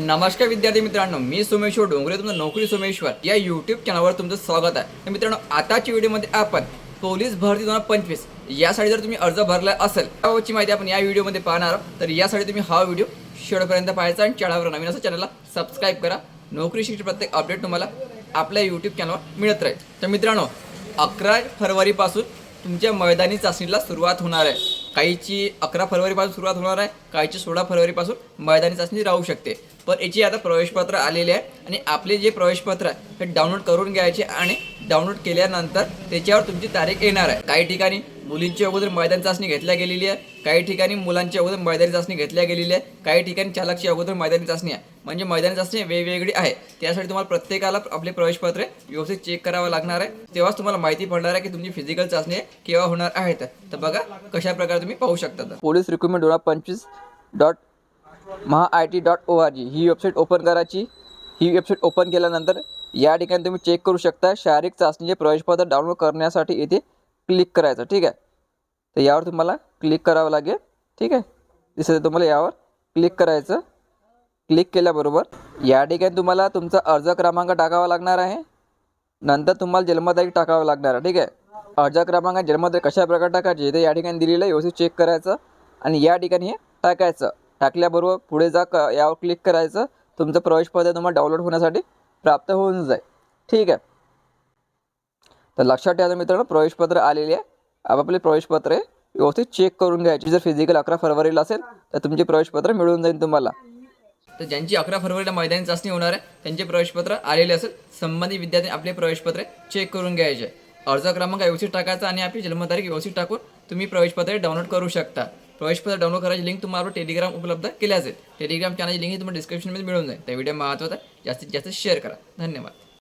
नमस्कार विद्यार्थी मित्रांनो, मी सोमेश्वर डोंगरे, तुमचं नोकरी सोमेश्वर या यूट्यूब चॅनलवर तुमचं स्वागत आहे। तर मित्रांनो, आताच्या व्हिडिओमध्ये आपण पोलीस भरती 2025 यासाठी जर तुम्ही अर्ज भरला असेल त्याची माहिती आपण या व्हिडिओमध्ये पाहणार आहोत। तर यासाठी तुम्ही हा व्हिडिओ शेवटपर्यंत पाहायचा आणि चॅनलवर नवीन असेल चॅनलला सबस्क्राईब करा। नोकरी शिक्षण प्रत्येक अपडेट तुम्हाला आपल्या यूट्यूब चॅनलवर मिळत राहील। तर मित्रांनो, 11 फरवरीपासून तुमच्या मैदानी चाचणीला सुरुवात होणार आहे। काहीची 11 फरवरीपासून सुरुवात होणार आहे, काहीची 16 फरवरीपासून मैदानी चाचणी राहू शकते। पण याची आता प्रवेशपत्र आलेले आहे आणि आपले जे प्रवेशपत्र आहे हे डाउनलोड करून घ्यायचे आणि डाउनलोड केल्यानंतर त्याच्यावर तुमची तारीख येणार आहे। काही ठिकाणी मुलींची अगोदर मैदानी चाचणी घेतल्या गेलेली आहे, काही ठिकाणी मुलांची अगोदर मैदानी चाचणी घेतल्या गेलेली आहे, काही ठिकाणी चालकची अगोदर मैदानी चाचणी आहे। म्हणजे मैदानी चाचणी वेगवेगळी आहे। त्यासाठी तुम्हाला प्रत्येकाला आपले प्रवेशपत्र व्यवस्थित चेक करावं लागणार आहे। तेव्हाच तुम्हाला माहिती पडणार आहे की तुमची फिजिकल चाचणी केव्हा होणार आहे। तर बघा कशा प्रकारे तुम्ही पाहू शकता। पोलीस रिक्रुटमेंट 2025.mahaIT.org ही वेबसाईट ओपन करायची। ही वेबसाईट ओपन केल्यानंतर या ठिकाणी तुम्ही चेक करू शकता शारीरिक चाचणीचे प्रवेशपत्र डाउनलोड करण्यासाठी इथे क्लिक करायचं। ठीक आहे, तर यावर तुम्हाला क्लिक करावं लागेल। ठीक आहे, दिसतं तुम्हाला यावर क्लिक करायचं। क्लिक केल्याबरोबर या ठिकाणी तुम्हाला तुमचा अर्ज क्रमांक टाकावा लागणार आहे। नंतर तुम्हाला जन्मतारीख टाकावं लागणार आहे। ठीक आहे, अर्ज क्रमांक जन्मतारीख कशा प्रकारे टाकायची ते या ठिकाणी दिलेलं आहे, व्यवस्थित चेक करायचं आणि या ठिकाणी हे टाकायचं। टाकल्याबरोबर पुढे यावर क्लिक करायचं। तुमचं प्रवेशपत्र तुम्हाला डाउनलोड होण्यासाठी प्राप्त होऊन जाईल। ठीक आहे, तर लक्षात ठेवा मित्रांनो, प्रवेशपत्र आलेले आहे। आपापले प्रवेशपत्र व्यवस्थित चेक करून घ्यायचे। जर फिजिकल 11 फरवरीला असेल तर तुमचे प्रवेशपत्र मिळून जाईल तुम्हाला। तर ज्यांची 11 फरवरीला मैदानी चाचणी होणार आहे त्यांचे प्रवेशपत्र आलेले असेल, संबंधित विद्यार्थी आपले प्रवेशपत्र चेक करून घ्यायचे। अर्ज क्रमांक व्यवस्थित टाकायचा आणि आपली जन्मतारीख व्यवस्थित टाकून तुम्ही प्रवेशपत्र डाउनलोड करू शकता। प्रवेशपत्र डाउनलोड करायची लिंक तुम्हाला टेलिग्राम उपलब्ध केल्या जाईल। टेलिग्राम चॅनलची लिंक तुम्हाला डिस्क्रिप्शनमध्ये मिळून जाईल। त्या व्हिडिओ महत्त्वाचा जास्तीत जास्त शेअर करा। धन्यवाद।